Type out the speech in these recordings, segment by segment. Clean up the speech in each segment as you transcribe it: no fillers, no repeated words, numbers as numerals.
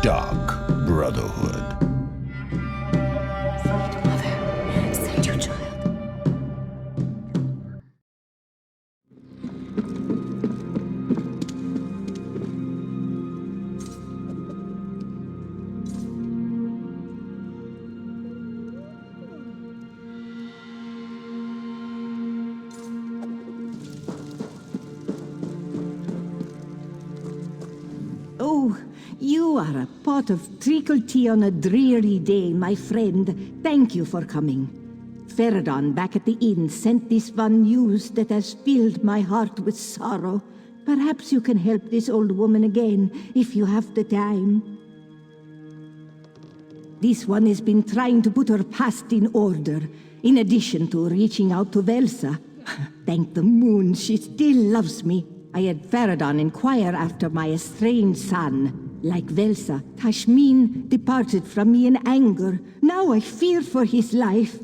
dark Brotherhood. Sweet mother, send your child. Oh, you are a pot of treacle tea on a dreary day, my friend. Thank you for coming. Feridon back at the inn sent this one news that has filled my heart with sorrow. Perhaps you can help this old woman again, if you have the time. This one has been trying to put her past in order, in addition to reaching out to Velsa. Thank the moon, she still loves me. I had Feridon inquire after my estranged son. Like Velsa, Tashmin departed from me in anger. Now I fear for his life.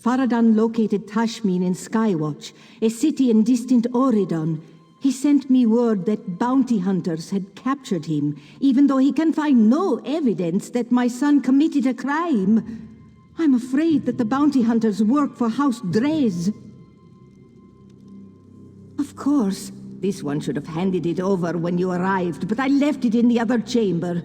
Feridon located Tashmin in Skywatch, a city in distant Oridon. He sent me word that bounty hunters had captured him, even though he can find no evidence that my son committed a crime. I'm afraid that the bounty hunters work for House Drez. Of course, this one should have handed it over when you arrived, but I left it in the other chamber.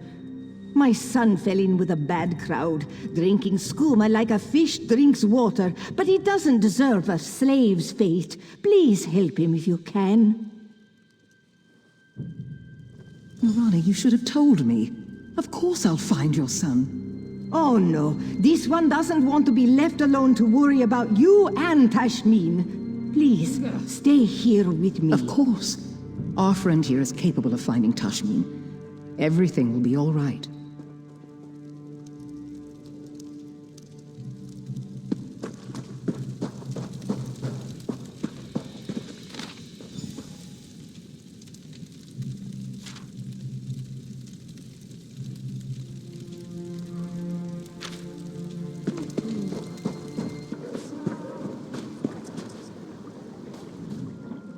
My son fell in with a bad crowd, drinking skooma like a fish drinks water, but he doesn't deserve a slave's fate. Please help him if you can. Lorana, you should have told me. Of course I'll find your son. Oh no, this one doesn't want to be left alone to worry about you and Tashmin. Please, stay here with me. Of course. Our friend here is capable of finding Tashmin. Everything will be all right.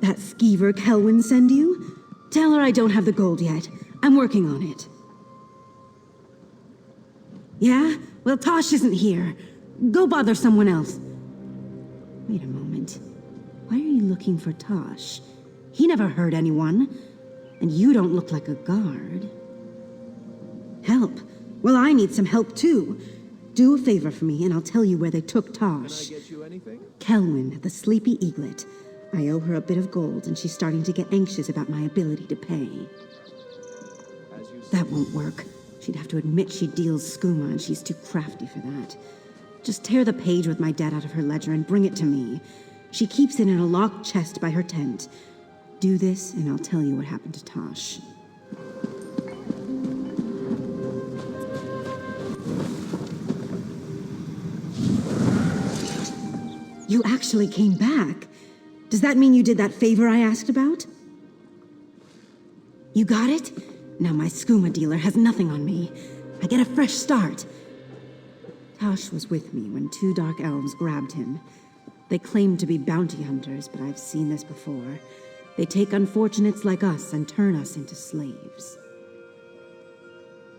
That skeever Kelwyn send you? Tell her I don't have the gold yet. I'm working on it. Yeah? Well, Tosh isn't here. Go bother someone else. Wait a moment. Why are you looking for Tosh? He never hurt anyone. And you don't look like a guard. Help? Well, I need some help too. Do a favor for me and I'll tell you where they took Tosh. Can I get you anything? Kelwyn, the Sleepy Eaglet. I owe her a bit of gold, and she's starting to get anxious about my ability to pay. That won't work. She'd have to admit she deals skooma, and she's too crafty for that. Just tear the page with my debt out of her ledger and bring it to me. She keeps it in a locked chest by her tent. Do this, and I'll tell you what happened to Tosh. You actually came back. Does that mean you did that favor I asked about? You got it? Now my skooma dealer has nothing on me. I get a fresh start. Tosh was with me when two dark elves grabbed him. They claimed to be bounty hunters, but I've seen this before. They take unfortunates like us and turn us into slaves.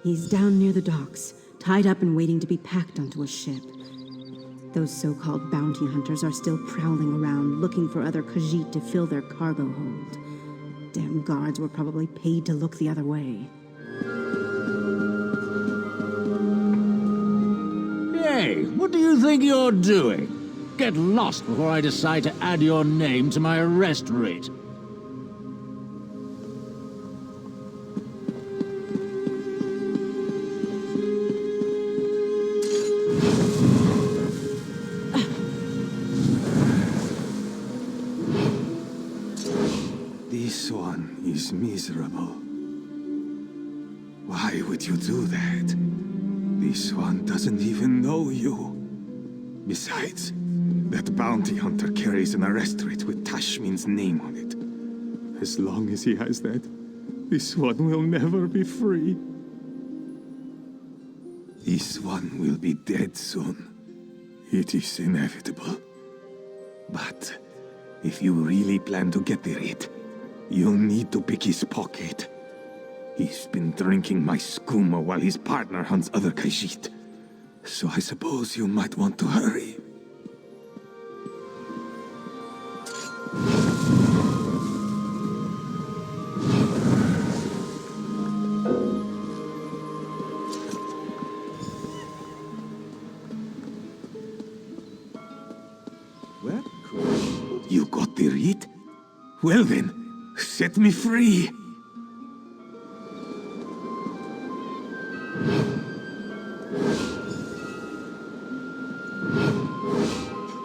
He's down near the docks, tied up and waiting to be packed onto a ship. Those so-called bounty hunters are still prowling around, looking for other Khajiit to fill their cargo hold. Damn guards were probably paid to look the other way. Hey, what do you think you're doing? Get lost before I decide to add your name to my arrest writ. This one is miserable. Why would you do that? This one doesn't even know you. Besides, that bounty hunter carries an arrest writ with Tashmin's name on it. As long as he has that, this one will never be free. This one will be dead soon. It is inevitable. But if you really plan to get the writ, you'll need to pick his pocket. He's been drinking my skooma while his partner hunts other Khajiit. So I suppose you might want to hurry. You got the reed? Well then, set me free!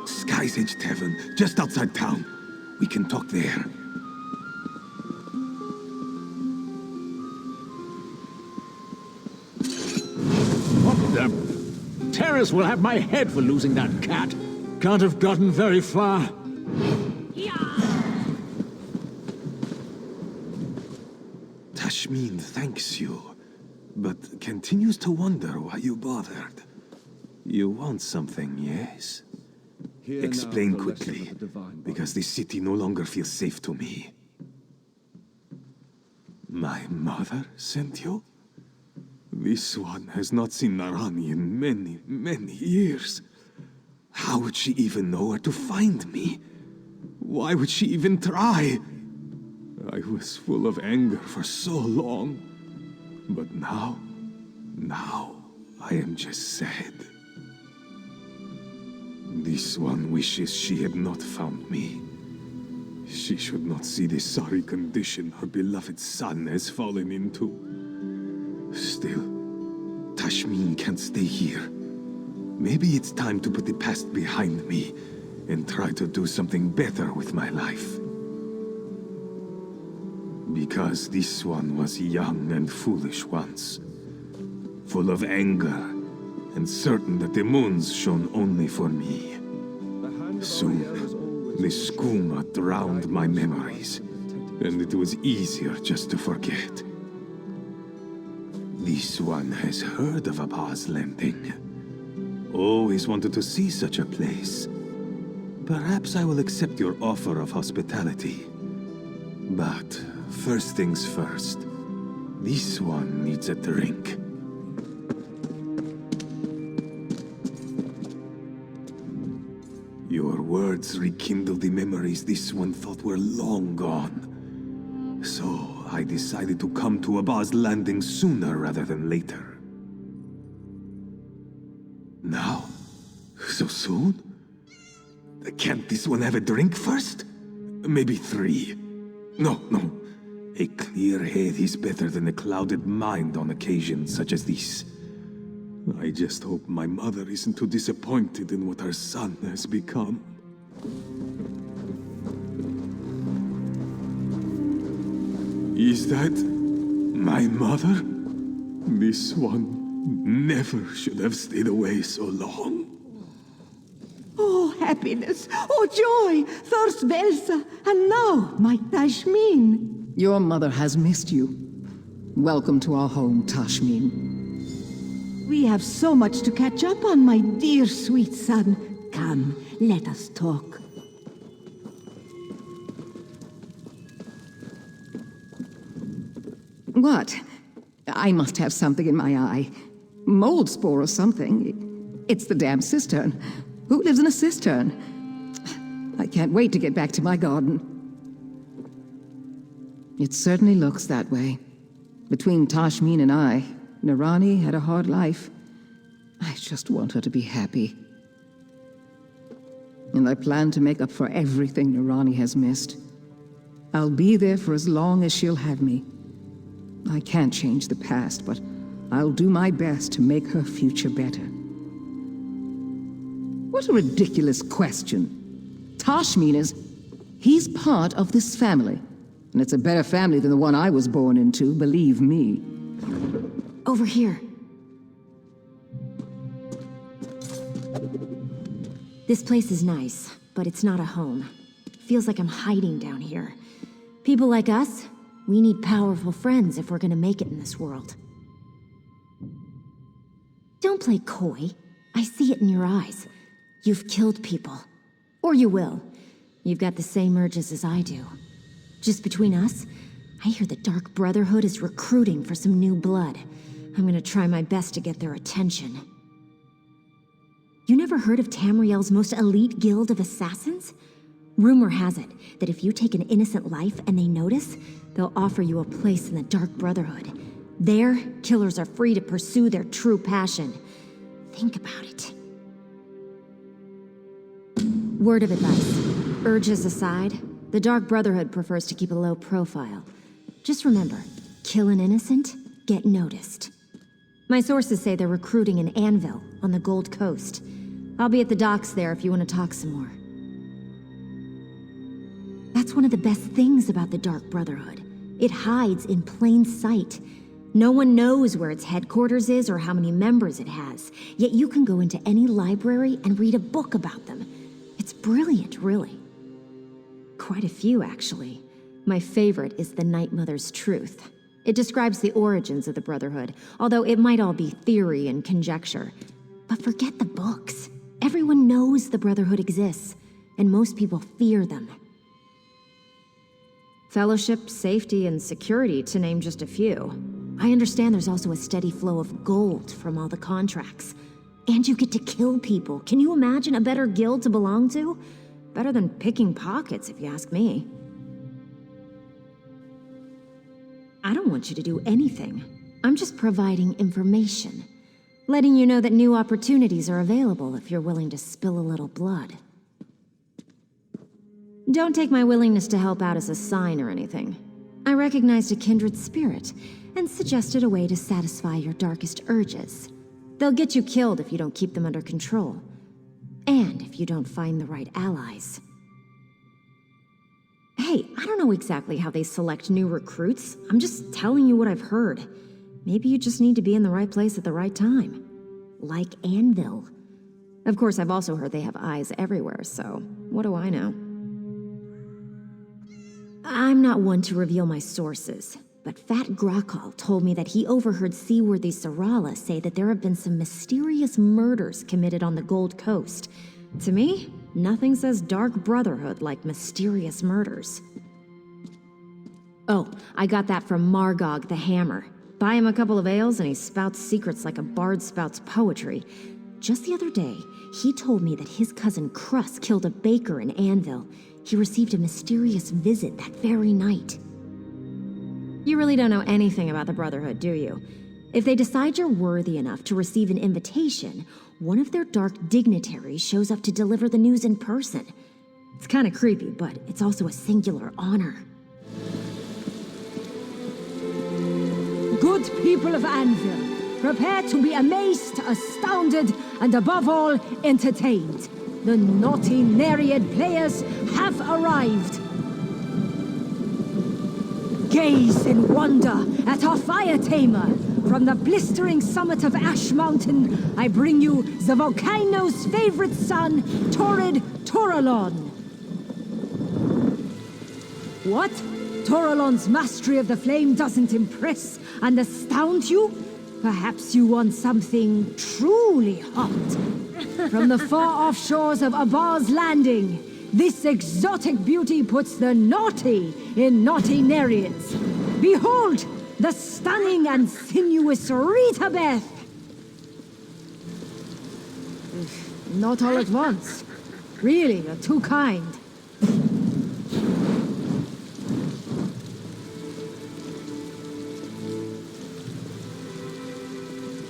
Sky's Edge Tavern, just outside town. We can talk there. What the? Terrace will have my head for losing that cat. Can't have gotten very far. Tashmeen thanks you, but continues to wonder why you bothered. You want something, yes? Explain quickly, because this city no longer feels safe to me. My mother sent you? This one has not seen Narani in many, many years. How would she even know where to find me? Why would she even try? I was full of anger for so long. But now I am just sad. This one wishes she had not found me. She should not see the sorry condition her beloved son has fallen into. Still, Tashmeen can't stay here. Maybe it's time to put the past behind me and try to do something better with my life. Because this one was young and foolish once, full of anger, and certain that the moons shone only for me. Soon, the skooma drowned my memories, and it was easier just to forget. This one has heard of Abba's Landing. Always wanted to see such a place. Perhaps I will accept your offer of hospitality. But first things first, this one needs a drink. Your words rekindled the memories this one thought were long gone. So I decided to come to Abba's Landing sooner rather than later. Now? So soon? Can't this one have a drink first? Maybe 3. No. A clear head is better than a clouded mind on occasions such as this. I just hope my mother isn't too disappointed in what her son has become. Is that my mother? This one never should have stayed away so long. Oh, happiness! Oh, joy! First Velsa, and now my Tashmeen. Your mother has missed you. Welcome to our home, Tashmeen. We have so much to catch up on, my dear sweet son. Come, let us talk. What? I must have something in my eye. Mold spore or something. It's the damn cistern. Who lives in a cistern? I can't wait to get back to my garden. It certainly looks that way. Between Tashmeen and I, Narani had a hard life. I just want her to be happy. And I plan to make up for everything Narani has missed. I'll be there for as long as she'll have me. I can't change the past, but I'll do my best to make her future better. What a ridiculous question. Tashmeen he's part of this family. And it's a better family than the one I was born into, believe me. Over here. This place is nice, but it's not a home. Feels like I'm hiding down here. People like us, we need powerful friends if we're gonna make it in this world. Don't play coy. I see it in your eyes. You've killed people. Or you will. You've got the same urges as I do. Just between us, I hear the Dark Brotherhood is recruiting for some new blood. I'm gonna try my best to get their attention. You never heard of Tamriel's most elite guild of assassins? Rumor has it that if you take an innocent life and they notice, they'll offer you a place in the Dark Brotherhood. There, killers are free to pursue their true passion. Think about it. Word of advice. Urges aside, the Dark Brotherhood prefers to keep a low profile. Just remember, kill an innocent, get noticed. My sources say they're recruiting in Anvil, on the Gold Coast. I'll be at the docks there if you want to talk some more. That's one of the best things about the Dark Brotherhood. It hides in plain sight. No one knows where its headquarters is or how many members it has, yet you can go into any library and read a book about them. It's brilliant, really. Quite a few, actually. My favorite is The Night Mother's Truth. It describes the origins of the Brotherhood, although it might all be theory and conjecture. But forget the books. Everyone knows the Brotherhood exists, and most people fear them. Fellowship, safety, and security, to name just a few. I understand there's also a steady flow of gold from all the contracts. And you get to kill people. Can you imagine a better guild to belong to? Better than picking pockets, if you ask me. I don't want you to do anything. I'm just providing information. Letting you know that new opportunities are available if you're willing to spill a little blood. Don't take my willingness to help out as a sign or anything. I recognized a kindred spirit and suggested a way to satisfy your darkest urges. They'll get you killed if you don't keep them under control. And if you don't find the right allies. Hey, I don't know exactly how they select new recruits. I'm just telling you what I've heard. Maybe you just need to be in the right place at the right time. Like Anvil. Of course, I've also heard they have eyes everywhere, so what do I know? I'm not one to reveal my sources, but Fat Grakal told me that he overheard Seaworthy Sarala say that there have been some mysterious murders committed on the Gold Coast. To me, nothing says Dark Brotherhood like mysterious murders. Oh, I got that from Margog the Hammer. Buy him a couple of ales and he spouts secrets like a bard spouts poetry. Just the other day, he told me that his cousin Crus killed a baker in Anvil. He received a mysterious visit that very night. You really don't know anything about the Brotherhood, do you? If they decide you're worthy enough to receive an invitation, one of their dark dignitaries shows up to deliver the news in person. It's kind of creepy, but it's also a singular honor. Good people of Anvil, prepare to be amazed, astounded, and above all, entertained. The naughty Nereid players have arrived. Gaze in wonder at our fire tamer. From the blistering summit of Ash Mountain, I bring you the volcano's favorite son, Torrid Toralon. What? Toralon's mastery of the flame doesn't impress and astound you? Perhaps you want something truly hot. From the far-off shores of Abar's Landing, this exotic beauty puts the naughty in naughty Nereids. Behold, the stunning and sinuous Rita Beth! Not all at once. Really, you're too kind.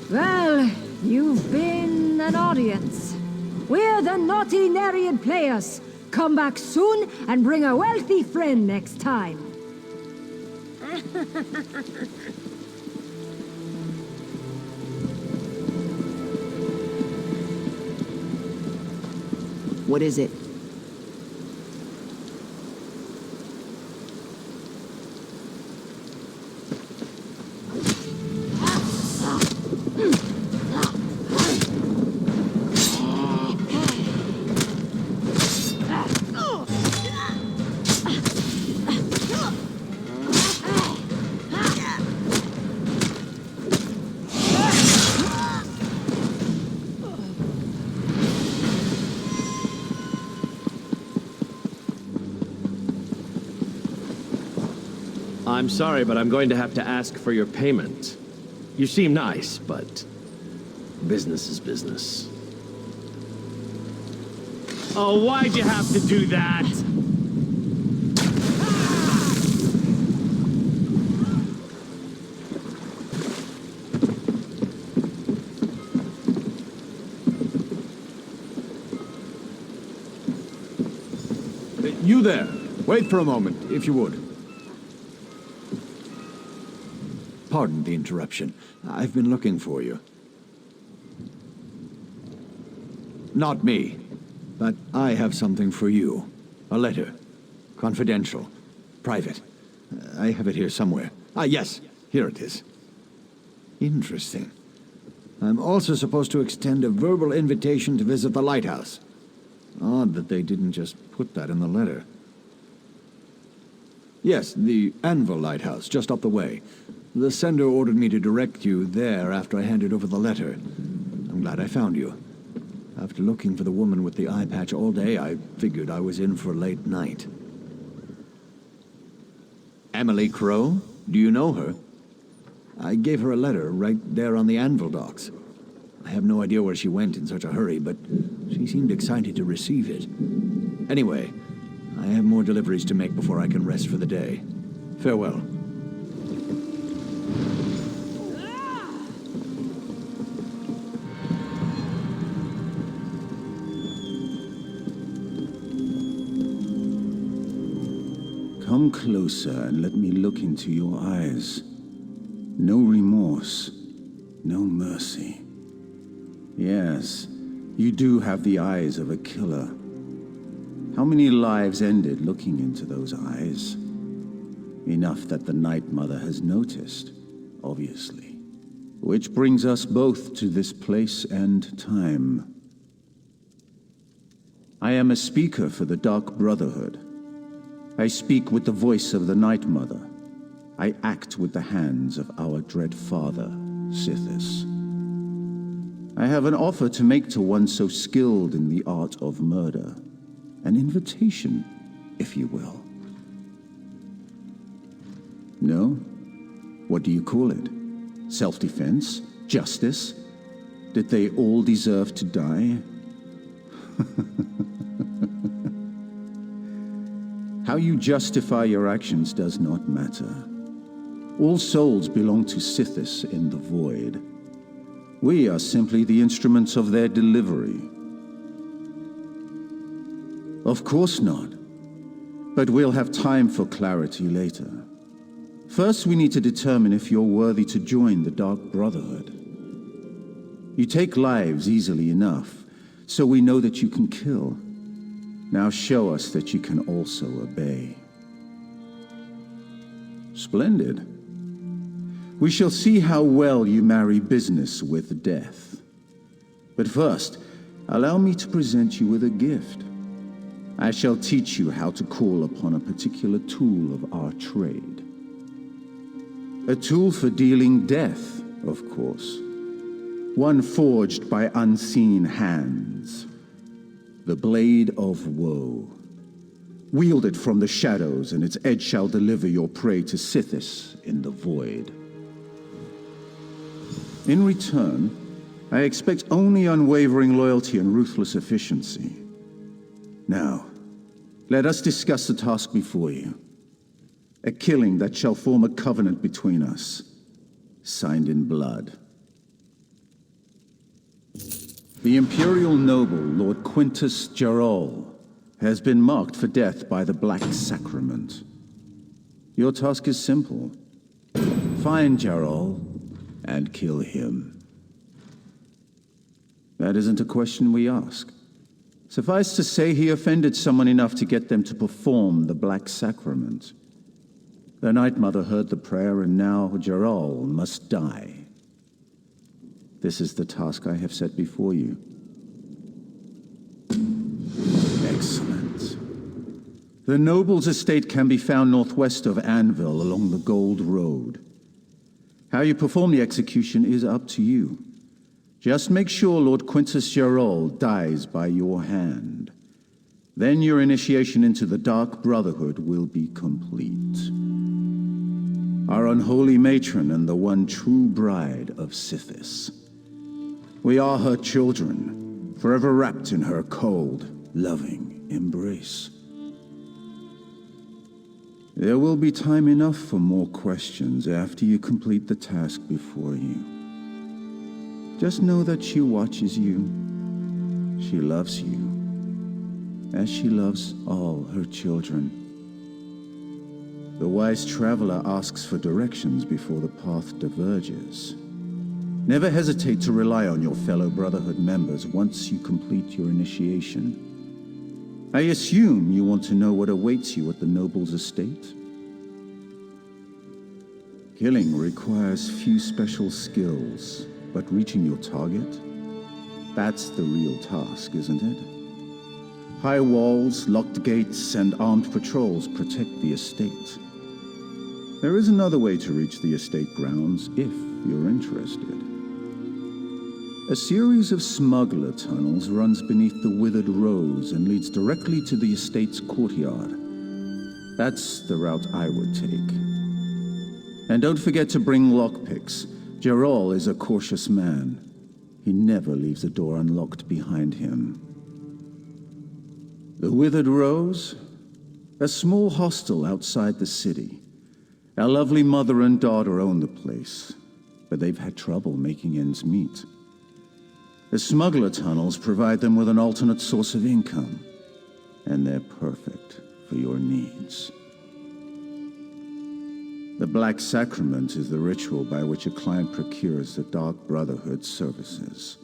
Well, you've been an audience. We're the naughty Nereid players. Come back soon and bring a wealthy friend next time. What is it? I'm sorry, but I'm going to have to ask for your payment. You seem nice, but business is business. Oh, why'd you have to do that? You there. Wait for a moment, if you would. Pardon the interruption. I've been looking for you. Not me, but I have something for you. A letter. Confidential. Private. I have it here somewhere. Ah, yes. Here it is. Interesting. I'm also supposed to extend a verbal invitation to visit the lighthouse. Odd that they didn't just put that in the letter. Yes, the Anvil Lighthouse, just up the way. The sender ordered me to direct you there after I handed over the letter. I'm glad I found you. After looking for the woman with the eye patch all day, I figured I was in for a late night. Emily Crow? Do you know her? I gave her a letter right there on the Anvil docks. I have no idea where she went in such a hurry, but she seemed excited to receive it. Anyway, I have more deliveries to make before I can rest for the day. Farewell. Come closer and let me look into your eyes. No remorse, no mercy. Yes, you do have the eyes of a killer. How many lives ended looking into those eyes? Enough that the Night Mother has noticed, obviously. Which brings us both to this place and time. I am a speaker for the Dark Brotherhood. I speak with the voice of the Night Mother. I act with the hands of our dread father, Sithis. I have an offer to make to one so skilled in the art of murder. An invitation, if you will. No? What do you call it? Self-defense? Justice? Did they all deserve to die? How you justify your actions does not matter. All souls belong to Sithis in the Void. We are simply the instruments of their delivery. Of course not. But we'll have time for clarity later. First, we need to determine if you're worthy to join the Dark Brotherhood. You take lives easily enough, so we know that you can kill. Now show us that you can also obey. Splendid. We shall see how well you marry business with death. But first, allow me to present you with a gift. I shall teach you how to call upon a particular tool of our trade. A tool for dealing death, of course. One forged by unseen hands. The Blade of Woe. Wield it from the shadows, and its edge shall deliver your prey to Sithis in the Void. In return, I expect only unwavering loyalty and ruthless efficiency. Now, let us discuss the task before you. A killing that shall form a covenant between us, signed in blood. The Imperial noble, Lord Quintus Jarol, has been marked for death by the Black Sacrament. Your task is simple. Find Jarol and kill him. That isn't a question we ask. Suffice to say, he offended someone enough to get them to perform the Black Sacrament. The Night Mother heard the prayer, and now Jarol must die. This is the task I have set before you. Excellent. The noble's estate can be found northwest of Anvil along the Gold Road. How you perform the execution is up to you. Just make sure Lord Quintus Jarol dies by your hand. Then your initiation into the Dark Brotherhood will be complete. our unholy matron and the one true bride of Sithis. We are her children, forever wrapped in her cold, loving embrace. There will be time enough for more questions after you complete the task before you. Just know that she watches you. She loves you, as she loves all her children. The wise traveler asks for directions before the path diverges. Never hesitate to rely on your fellow Brotherhood members once you complete your initiation. I assume you want to know what awaits you at the noble's estate? Killing requires few special skills, but reaching your target? That's the real task, isn't it? High walls, locked gates, and armed patrols protect the estate. There is another way to reach the estate grounds if you're interested. A series of smuggler tunnels runs beneath the withered rose and leads directly to the estate's courtyard. That's the route I would take. And don't forget to bring lockpicks. Gerol is a cautious man. He never leaves a door unlocked behind him. The Withered Rose? A small hostel outside the city. Our lovely mother and daughter own the place, but they've had trouble making ends meet. The smuggler tunnels provide them with an alternate source of income, and they're perfect for your needs. The Black Sacrament is the ritual by which a client procures the Dark Brotherhood's services.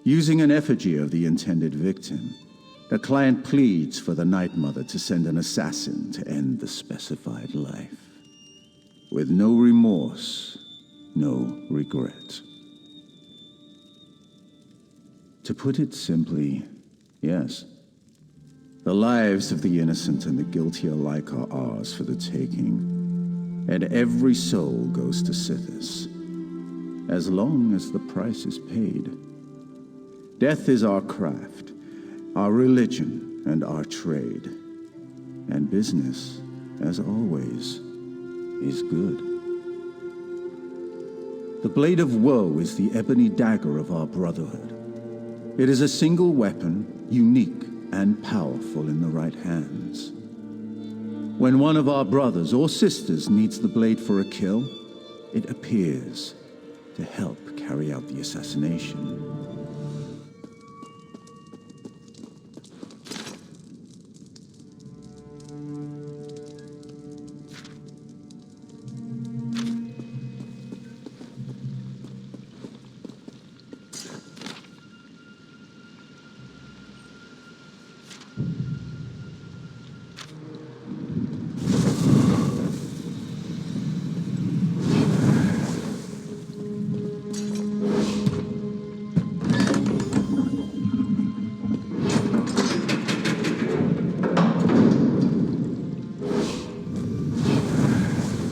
Using an effigy of the intended victim, the client pleads for the Night Mother to send an assassin to end the specified life. With no remorse, no regret. To put it simply, yes. The lives of the innocent and the guilty alike are ours for the taking, and every soul goes to Sithis, as long as the price is paid. Death is our craft, our religion, and our trade. And business, as always, is good. The Blade of Woe is the ebony dagger of our Brotherhood. It is a single weapon, unique and powerful in the right hands. When one of our brothers or sisters needs the blade for a kill, it appears to help carry out the assassination.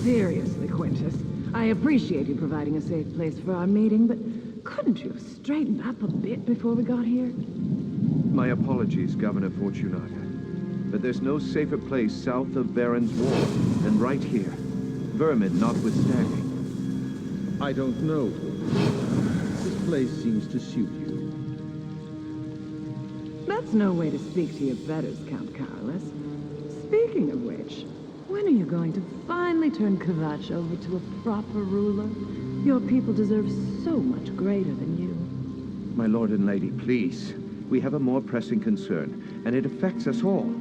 Seriously, Quintus, I appreciate you providing a safe place for our meeting, but couldn't you have straightened up a bit before we got here? My apologies, Governor Fortunata. But there's no safer place south of Baron's Wall than right here. Vermin notwithstanding. I don't know. This place seems to suit you. That's no way to speak to your betters, Count Carolus. Speaking of which, when are you going to finally turn Kvatch over to a proper ruler? Your people deserve so much greater than you. My lord and lady, please. We have a more pressing concern, and it affects us all.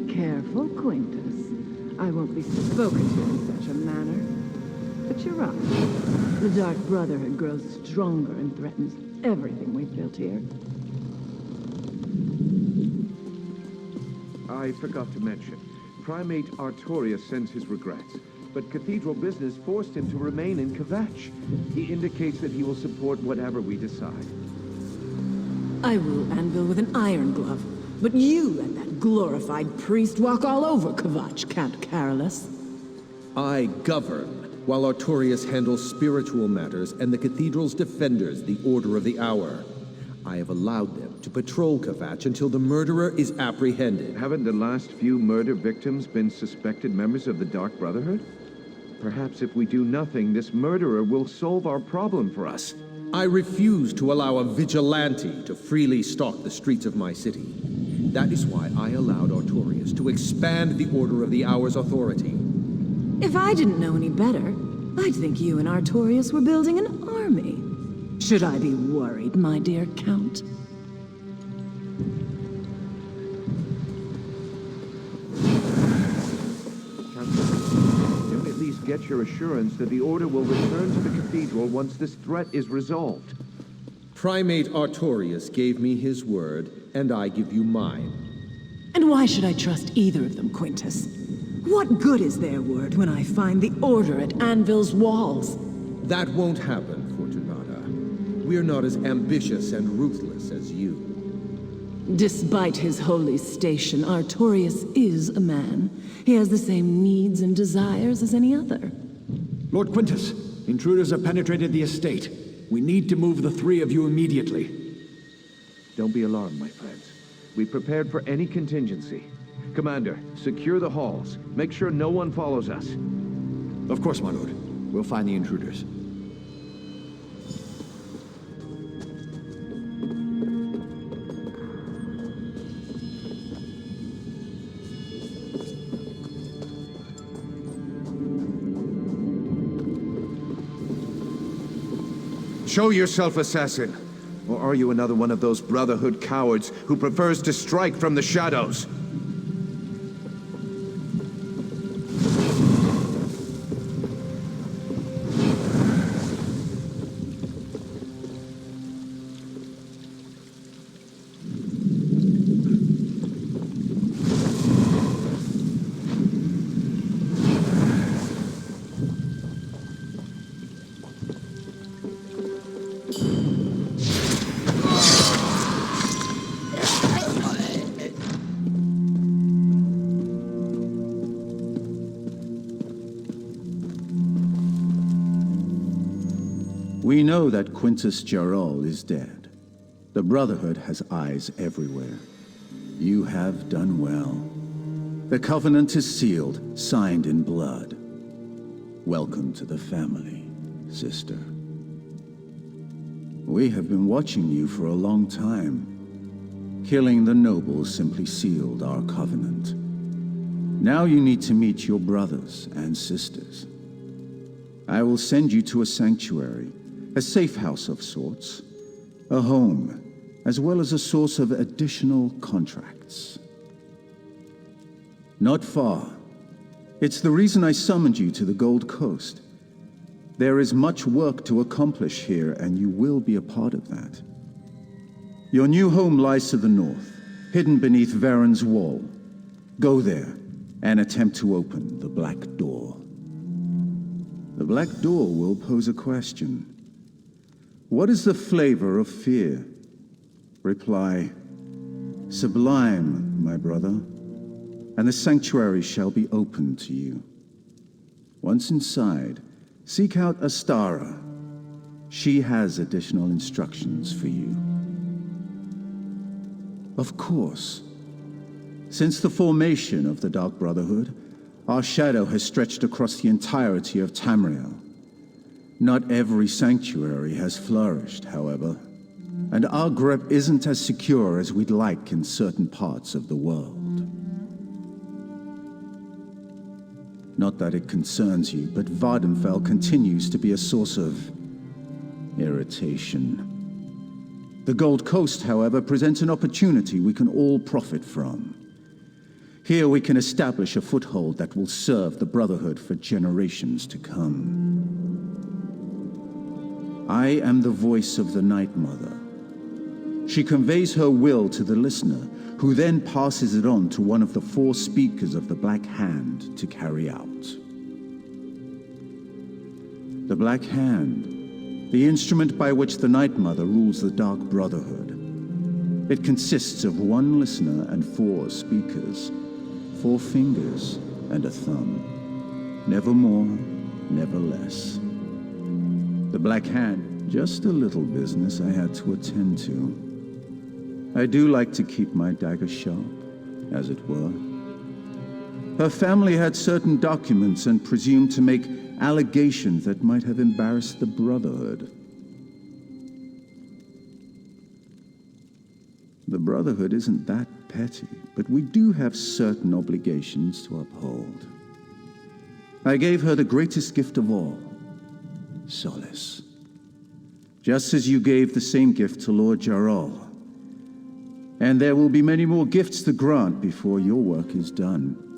Careful, Quintus. I won't be spoken to in such a manner. But you're right. The Dark Brotherhood grows stronger and threatens everything we've built here. I forgot to mention, Primate Artorius sends his regrets, but Cathedral business forced him to remain in Kvatch. He indicates that he will support whatever we decide. I rule Anvil with an iron glove, but you and that glorified priest walk all over Kvatch, Count Carolus. I govern, while Artorius handles spiritual matters and the Cathedral's defenders, the Order of the Hour. I have allowed them to patrol Kvatch until the murderer is apprehended. Haven't the last few murder victims been suspected members of the Dark Brotherhood? Perhaps if we do nothing, this murderer will solve our problem for us. I refuse to allow a vigilante to freely stalk the streets of my city. That is why I allowed Artorias to expand the Order of the Hour's authority. If I didn't know any better, I'd think you and Artorias were building an army. Should I be worried, my dear Count? Can we at least get your assurance that the Order will return to the Cathedral once this threat is resolved? Primate Artorias gave me his word, and I give you mine. And why should I trust either of them, Quintus? What good is their word when I find the Order at Anvil's walls? That won't happen, Fortunata. We're not as ambitious and ruthless as you. Despite his holy station, Artorias is a man. He has the same needs and desires as any other. Lord Quintus, intruders have penetrated the estate. We need to move the three of you immediately. Don't be alarmed, my friends. We prepared for any contingency. Commander, secure the halls. Make sure no one follows us. Of course, my lord. We'll find the intruders. Show yourself, assassin. Or are you another one of those Brotherhood cowards who prefers to strike from the shadows? We know that Quintus Gerol is dead. The Brotherhood has eyes everywhere. You have done well. The Covenant is sealed, signed in blood. Welcome to the family, sister. We have been watching you for a long time. Killing the nobles simply sealed our covenant. Now you need to meet your brothers and sisters. I will send you to a sanctuary, a safe house of sorts, a home, as well as a source of additional contracts. Not far. It's the reason I summoned you to the Gold Coast. There is much work to accomplish here, and you will be a part of that. Your new home lies to the north, hidden beneath Varen's wall. Go there, and attempt to open the Black Door. The Black Door will pose a question. What is the flavor of fear? Reply, sublime, my brother, and the sanctuary shall be open to you. Once inside, seek out Astara. She has additional instructions for you. Of course, since the formation of the Dark Brotherhood, our shadow has stretched across the entirety of Tamriel. Not every sanctuary has flourished, however, and our grip isn't as secure as we'd like in certain parts of the world. Not that it concerns you, but Vardenfell continues to be a source of irritation. The Gold Coast, however, presents an opportunity we can all profit from. Here we can establish a foothold that will serve the Brotherhood for generations to come. I am the voice of the Night Mother. She conveys her will to the listener, who then passes it on to one of the 4 speakers of the Black Hand to carry out. The Black Hand, the instrument by which the Night Mother rules the Dark Brotherhood. It consists of 1 listener and 4 speakers, 4 fingers and a thumb. Never more, never less. The Black Hand, just a little business I had to attend to. I do like to keep my dagger sharp, as it were. Her family had certain documents and presumed to make Allegations that might have embarrassed the Brotherhood. The Brotherhood isn't that petty, but we do have certain obligations to uphold. I gave her the greatest gift of all, solace. Just as you gave the same gift to Lord Jarrell. And there will be many more gifts to grant before your work is done.